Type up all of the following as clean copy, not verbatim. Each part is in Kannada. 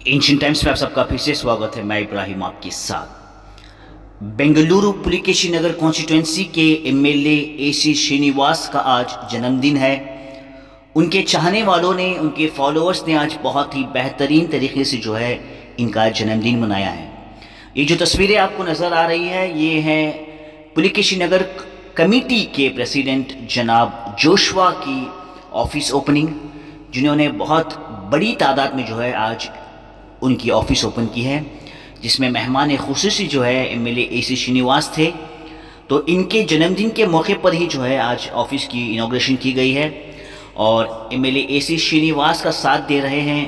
एंशिएंट टाइम्स में आप सबका फिर से स्वागत है। मैं इब्राहिम आपके साथ। बेंगलुरु पुलिकेशी नगर कॉन्स्टिट्यूएंसी के एमएलए एसी श्रीनिवास का आज जन्मदिन है। उनके चाहने वालों ने, उनके फॉलोअर्स ने आज बहुत ही बेहतरीन तरीके से जो है इनका जन्मदिन मनाया है। ये जो तस्वीरें आपको नज़र आ रही है ये है पुलिकेशी नगर कमेटी के प्रेसिडेंट जनाब जोशुआ की ऑफिस ओपनिंग, जिन्होंने बहुत बड़ी तादाद में जो है आज उनकी ऑफिस ओपन की है, जिसमें मेहमान खुसूसी जो है एमएलए एसी श्रीनिवास थे। तो इनके जन्मदिन के मौके पर ही जो है आज ऑफिस की इनॉग्रेशन की गई है और एमएलए एसी श्रीनिवास का साथ दे रहे हैं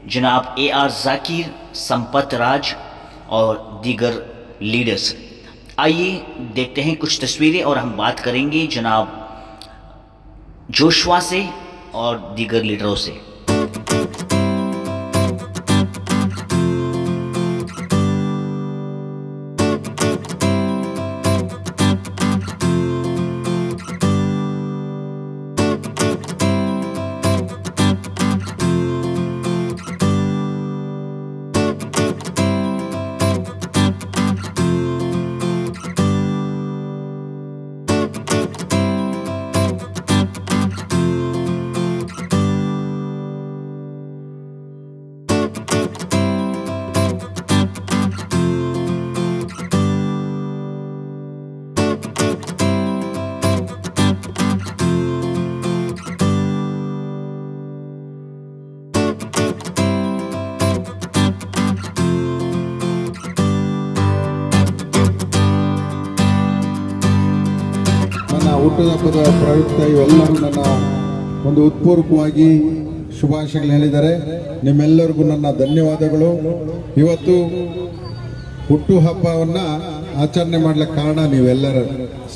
जनाब AR जाकिर, संपत राज और दीगर लीडर्स। आइए देखते हैं कुछ तस्वीरें और हम बात करेंगे जनाब जोशुआ से और दीगर लीडरों से। ಹುಟ್ಟುಹಬ್ಬದ ಪ್ರಯುಕ್ತ ಇವೆಲ್ಲರೂ ನನ್ನ ಒಂದು ಉತ್ಪೂರ್ವಕವಾಗಿ ಶುಭಾಶಯಗಳು ಹೇಳಿದ್ದಾರೆ। ನಿಮ್ಮೆಲ್ಲರಿಗೂ ನನ್ನ ಧನ್ಯವಾದಗಳು। ಇವತ್ತು ಹುಟ್ಟುಹಬ್ಬವನ್ನ ಆಚರಣೆ ಮಾಡಲಿಕ್ಕೆ ಕಾರಣ ನೀವೆಲ್ಲರೂ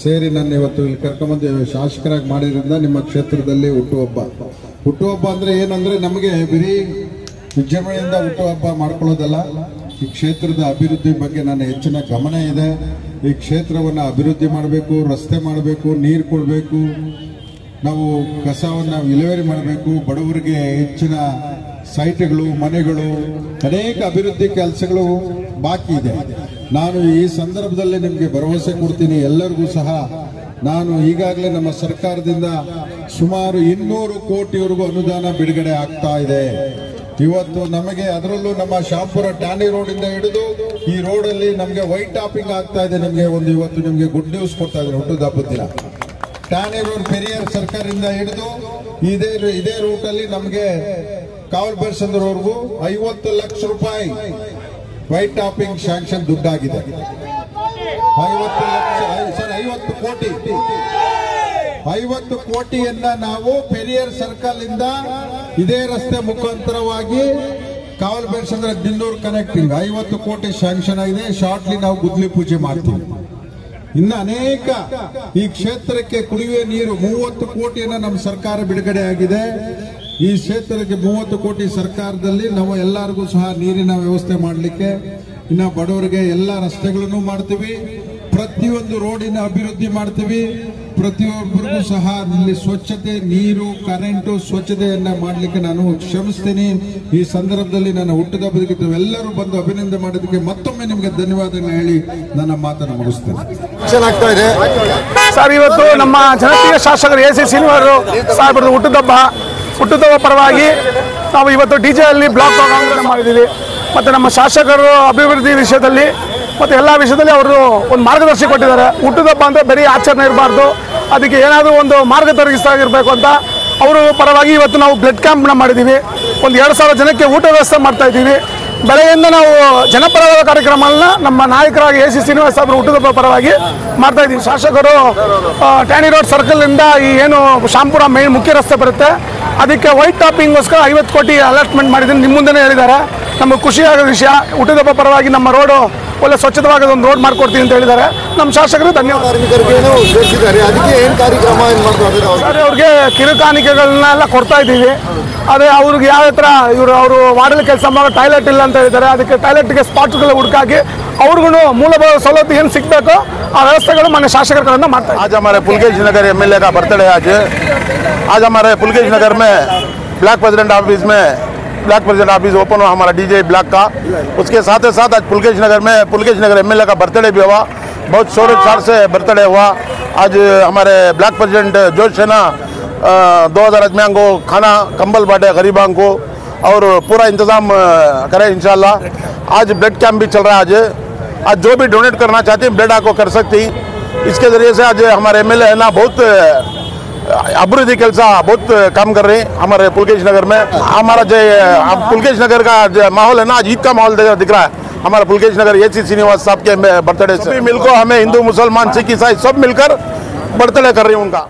ಸೇರಿ ನನ್ನ ಇವತ್ತು ಇಲ್ಲಿ ಕರ್ಕೊಂಡ್ಬಂದು ಶಾಸಕರಾಗಿ ಮಾಡಿದ್ರಿಂದ ನಿಮ್ಮ ಕ್ಷೇತ್ರದಲ್ಲಿ ಹುಟ್ಟುಹಬ್ಬ ಅಂದ್ರೆ ಏನಂದ್ರೆ ನಮಗೆ ಬರೀ ವಿಜೃಂಭಣೆಯಿಂದ ಹುಟ್ಟುಹಬ್ಬ ಮಾಡ್ಕೊಳ್ಳೋದಲ್ಲ, ಈ ಕ್ಷೇತ್ರದ ಅಭಿವೃದ್ಧಿ ಬಗ್ಗೆ ನನ್ನ ಹೆಚ್ಚಿನ ಗಮನ ಇದೆ। ಈ ಕ್ಷೇತ್ರವನ್ನು ಅಭಿವೃದ್ಧಿ ಮಾಡಬೇಕು, ರಸ್ತೆ ಮಾಡಬೇಕು, ನೀರು ಕೊಡಬೇಕು, ನಾವು ಕಸವನ್ನು ವಿಲೇವಾರಿ ಮಾಡಬೇಕು, ಬಡವರಿಗೆ ಹೆಚ್ಚಿನ ಸೈಟ್ಗಳು, ಮನೆಗಳು, ಅನೇಕ ಅಭಿವೃದ್ಧಿ ಕೆಲಸಗಳು ಬಾಕಿ ಇದೆ। ನಾನು ಈ ಸಂದರ್ಭದಲ್ಲಿ ನಿಮಗೆ ಭರವಸೆ ಕೊಡ್ತೀನಿ, ಎಲ್ಲರಿಗೂ ಸಹ ನಾನು ಈಗಾಗಲೇ ನಮ್ಮ ಸರ್ಕಾರದಿಂದ ಸುಮಾರು 200 ಕೋಟಿವರೆಗೂ ಅನುದಾನ ಬಿಡುಗಡೆ ಆಗ್ತಾ ಇದೆ। ಇವತ್ತು ನಮಗೆ ಅದರಲ್ಲೂ ನಮ್ಮ ಶಾಪುರ ಟ್ಯಾನಿ ರೋಡ್ ಇಂದ ಹಿಡಿದು ಈ ರೋಡ್ ಅಲ್ಲಿ ನಮಗೆ ವೈಟ್ ಟಾಪಿಂಗ್ ಆಗ್ತಾ ಇದೆ। ನಿಮಗೆ ಇವತ್ತು ನಿಮಗೆ ಗುಡ್ ನ್ಯೂಸ್ ಕೊಡ್ತಾ ಇದ್ದಾರೆ ಹುಟ್ಟುಹಬ್ಬದ ದಿನ। ಟ್ಯಾನಿ ರೋಡ್ ಪೆರಿಯರ್ ಸರ್ಕಾರದಿಂದ ಹಿಡಿದು ಇದೇ ರೂಟ್ ಅಲ್ಲಿ ನಮಗೆ ಕಾವಲ್ ಬರ್ಸಂದ್ರವರೆಗೂ 50 ಲಕ್ಷ ರೂಪಾಯಿ ವೈಟ್ ಟಾಪಿಂಗ್ ಶಾಂಕ್ಷನ್ ದುಡ್ಡಾಗಿದೆ। 50 ಕೋಟಿಯನ್ನ ನಾವು ಪೆರಿಯರ್ ಸರ್ಕಲ್ ಇದೇ ರಸ್ತೆ ಮುಖಾಂತರವಾಗಿ ಕಾವಲ್ ಬೇರ್ಸಂದ್ರ ದಿನ್ನೂರು ಕನೆಕ್ಟಿಂಗ್ 50 ಕೋಟಿ ಶಾಂಕ್ಷನ್ ಆಗಿದೆ। ಶಾರ್ಟ್ಲಿ ನಾವು ಗುದ್ಲಿ ಪೂಜೆ ಮಾಡ್ತೀವಿ। ಇನ್ನು ಅನೇಕ ಈ ಕ್ಷೇತ್ರಕ್ಕೆ ಕುಡಿಯುವ ನೀರು 30 ಕೋಟಿಯನ್ನ ನಮ್ಮ ಸರ್ಕಾರ ಬಿಡುಗಡೆ ಆಗಿದೆ। ಈ ಕ್ಷೇತ್ರಕ್ಕೆ 30 ಕೋಟಿ ಸರ್ಕಾರದಲ್ಲಿ ನಾವು ಎಲ್ಲರಿಗೂ ಸಹ ನೀರಿನ ವ್ಯವಸ್ಥೆ ಮಾಡಲಿಕ್ಕೆ, ಇನ್ನು ಬಡವರಿಗೆ ಎಲ್ಲ ರಸ್ತೆಗಳನ್ನು ಮಾಡ್ತೀವಿ, ಪ್ರತಿಯೊಂದು ರೋಡಿನ ಅಭಿವೃದ್ಧಿ ಮಾಡ್ತೀವಿ, ಪ್ರತಿಯೊಬ್ಬರಿಗೂ ಸಹ ಇಲ್ಲಿ ಸ್ವಚ್ಛತೆ, ನೀರು, ಕರೆಂಟು, ಸ್ವಚ್ಛತೆಯನ್ನ ಮಾಡಲಿಕ್ಕೆ ನಾನು ಶ್ರಮಿಸ್ತೀನಿ। ಈ ಸಂದರ್ಭದಲ್ಲಿ ನನ್ನ ಹುಟ್ಟುಹಬ್ಬಕ್ಕೆ ಎಲ್ಲರೂ ಬಂದು ಅಭಿನಂದನೆ ಮಾಡೋದಕ್ಕೆ ಮತ್ತೊಮ್ಮೆ ನಿಮಗೆ ಧನ್ಯವಾದಗಳನ್ನು ಹೇಳಿ ನನ್ನ ಮಾತನ್ನು ಮುಗಿಸ್ತೇನೆ। ಸರ್, ಇವತ್ತು ನಮ್ಮ ಜನಪ್ರಿಯ ಶಾಸಕರು ಎಸಿ ಶ್ರೀನಿವಾಸ್ ಸಾಹೇಬರ ಹುಟ್ಟುಹಬ್ಬ ಪರವಾಗಿ ನಾವು ಇವತ್ತು DJ ಅಲ್ಲಿ ಬ್ಲಾಕ್ ಕಾಂಗ್ರೆಸ್ ಮಾಡಿದ್ದೀವಿ। ಮತ್ತು ನಮ್ಮ ಶಾಸಕರು ಅಭಿವೃದ್ಧಿ ವಿಷಯದಲ್ಲಿ ಮತ್ತು ಎಲ್ಲ ವಿಷಯದಲ್ಲಿ ಅವರು ಒಂದು ಮಾರ್ಗದರ್ಶಿ ಕೊಟ್ಟಿದ್ದಾರೆ। ಹುಟ್ಟುಹಬ್ಬ ಅಂದರೆ ಬರೀ ಆಚರಣೆ ಇರಬಾರ್ದು, ಅದಕ್ಕೆ ಏನಾದರೂ ಒಂದು ಮಾರ್ಗದರ್ಶಿಸಾಗಿರಬೇಕು ಅಂತ ಅವರು ಪರವಾಗಿ ಇವತ್ತು ನಾವು ಬ್ಲಡ್ ಕ್ಯಾಂಪ್ನ ಮಾಡಿದ್ದೀವಿ। ಒಂದು 2000 ಜನಕ್ಕೆ ಊಟ ವ್ಯವಸ್ಥೆ ಮಾಡ್ತಾ ಇದ್ದೀವಿ। ಬೆಳಗ್ಗೆಯಿಂದ ನಾವು ಜನಪರವಾದ ಕಾರ್ಯಕ್ರಮಗಳನ್ನ ನಮ್ಮ ನಾಯಕರಾಗಿ ಎಸಿ ಶ್ರೀನಿವಾಸ್ ಸಾಹೇಬರು ಹುಟ್ಟುಹಬ್ಬ ಪರವಾಗಿ ಮಾಡ್ತಾ ಇದ್ದೀವಿ। ಶಾಸಕರು ಟ್ಯಾನಿ ರೋಡ್ ಸರ್ಕಲ್ನಿಂದ ಈ ಏನು ಶಾಂಪುರ ಮೇನ್ ಮುಖ್ಯ ರಸ್ತೆ ಬರುತ್ತೆ ಅದಕ್ಕೆ ವೈಟ್ ಟಾಪಿಂಗ್ಗೋಸ್ಕರ 50 ಕೋಟಿ ಅಲಾಟ್ಮೆಂಟ್ ಮಾಡಿದ್ದೀನಿ, ನಿಮ್ಮ ಮುಂದೆನೇ ಹೇಳಿದ್ದಾರೆ। ನಮಗೆ ಖುಷಿಯಾಗೋ ವಿಷಯ, ಹುಟ್ಟುಹಬ್ಬ ಪರವಾಗಿ ನಮ್ಮ ರೋಡು ಒಳ್ಳೆ ಸ್ವಚ್ಛವಾದ ಒಂದು ರೋಡ್ ಮಾಡ್ಕೊಡ್ತೀವಿ ಅಂತ ಹೇಳಿದ್ದಾರೆ। ನಮ್ಮ ಶಾಸಕರು ಧನ್ಯವಾದ। ಅವ್ರಿಗೆ ಕಿರುಕಾಣಿಕೆಗಳನ್ನೆಲ್ಲ ಕೊಡ್ತಾ ಇದ್ದೀವಿ। ಆದರೆ ಅವ್ರಿಗೆ ಯಾವ ಥರ ಅವರು ವಾರ್ಡಲ್ಲಿ ಕೆಲಸ ಮಾಡೋ ಟಾಯ್ಲೆಟ್ ಇಲ್ಲ ಅಂತ ಹೇಳಿದ್ದಾರೆ, ಅದಕ್ಕೆ ಟಾಯ್ಲೆಟ್ಗೆ ಸ್ಪಾಟ್ಗಳು ಹುಡುಕಾಕಿ ಅವ್ರಿಗೂ ಮೂಲಭೂತ ಸವಲತ್ತು ಏನು ಸಿಗಬೇಕು ಆ ವ್ಯವಸ್ಥೆಗಳು ಮಾನ್ಯ ಶಾಸಕರಿಂದ ಮಾಡ್ತಾರೆ। आज हमारे पुलकेशी नगर MLA का बर्थडे आज हमारे पुलकेशी नगर में ब्लॉक प्रेसिडेंट ऑफिस में ब्लॉक प्रेसिडेंट ऑफिस ओपन हुआ हमारा डीजे ब्लॉक का। उसके साथ ही साथ आज पुलकेश नगर एमएलए का बर्थडे भी हुआ, बहुत शोर शोर से बर्थडे हुआ। आज हमारे ब्लॉक प्रेसिडेंट जोश सेना 2000 आदमियों को खाना कंबल बांटे गरीबों को और पूरा इंतज़ाम करें इंशाल्लाह। आज ब्लड कैंप भी चल रहा है। आज जो भी डोनेट करना चाहती हैं ब्लड आपको कर सकती। इसके ज़रिए से आज हमारे एमएलए है ना बहुत अभिवृद्धि ಕೆಲಸ बहुत काम कर रहे हैं हमारे पुलकेश नगर में। हमारा जो पुलकेश नगर का माहौल है ना, आज ईद का माहौल दिख रहा है। हमारे पुलकेश नगर AC श्रीनिवास साहब के बर्थडे से मिलकर हमें हिंदू मुसलमान सिख ईसाई सब मिलकर बर्थडे कर रहे हैं उनका।